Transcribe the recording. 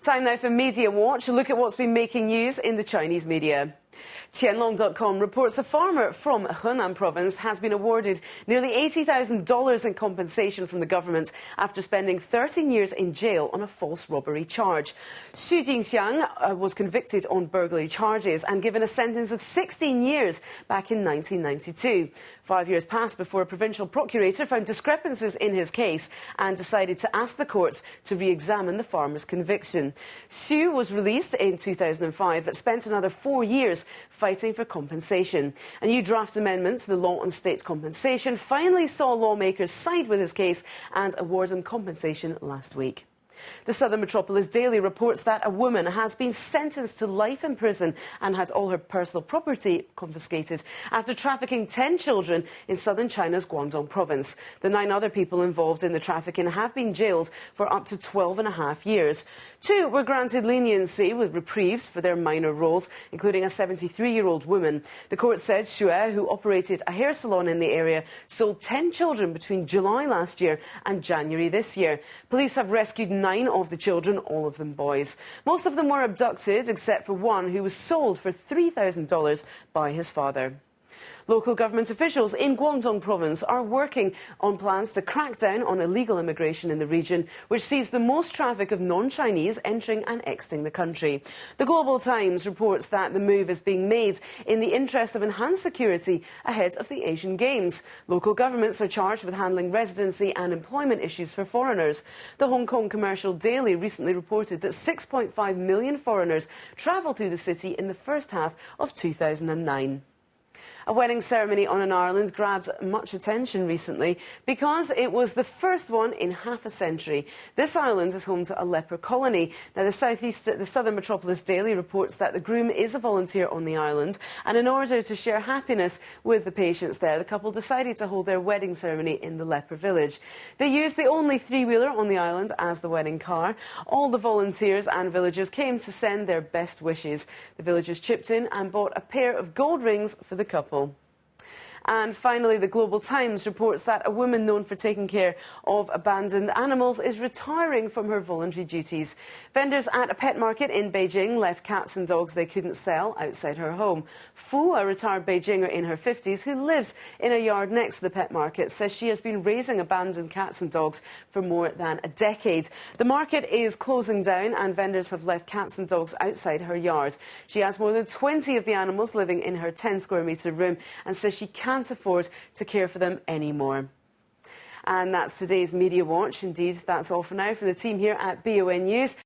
Time now for Media Watch. A look at what's been making news in the Chinese media. Tianlong.com reports a farmer from Henan province has been awarded nearly $80,000 in compensation from the government after spending 13 years in jail on a false robbery charge. Xu Jingxiang was convicted on burglary charges and given a sentence of 16 years back in 1992. 5 years passed before a provincial procurator found discrepancies in his case and decided to ask the courts to re-examine the farmer's conviction. Xu was released in 2005 but spent another 4 years fighting for compensation. A new draft amendment to the law on state compensation finally saw lawmakers side with his case and award him compensation last week. The Southern Metropolis Daily reports that a woman has been sentenced to life in prison and had all her personal property confiscated after trafficking 10 children in southern China's Guangdong province. The 9 other people involved in the trafficking have been jailed for up to 12.5 years. 2 were granted leniency with reprieves for their minor roles, including a 73-year-old woman. The court said Xue, who operated a hair salon in the area, sold 10 children between July last year and January this year. Police have rescued 9 of the children, all of them boys. Most of them were abducted, except for one who was sold for $3,000 by his father. Local government officials in Guangdong province are working on plans to crack down on illegal immigration in the region, which sees the most traffic of non-Chinese entering and exiting the country. The Global Times reports that the move is being made in the interest of enhanced security ahead of the Asian Games. Local governments are charged with handling residency and employment issues for foreigners. The Hong Kong Commercial Daily recently reported that 6.5 million foreigners travelled through the city in the first half of 2009. A wedding ceremony on an island grabbed much attention recently because it was the first one in half a century. This island is home to a leper colony. Now, the Southern Metropolis Daily reports that the groom is a volunteer on the island, and in order to share happiness with the patients there, the couple decided to hold their wedding ceremony in the leper village. They used the only 3-wheeler on the island as the wedding car. All the volunteers and villagers came to send their best wishes. The villagers chipped in and bought a pair of gold rings for the couple. And finally, the Global Times reports that a woman known for taking care of abandoned animals is retiring from her voluntary duties. Vendors at a pet market in Beijing left cats and dogs they couldn't sell outside her home. Fu, a retired Beijinger in her 50s who lives in a yard next to the pet market, says she has been raising abandoned cats and dogs for more than a decade. The market is closing down and vendors have left cats and dogs outside her yard. She has more than 20 of the animals living in her 10-square-metre room and says she can't afford to care for them anymore. And that's today's Media Watch. Indeed, that's all for now from the team here at BON News.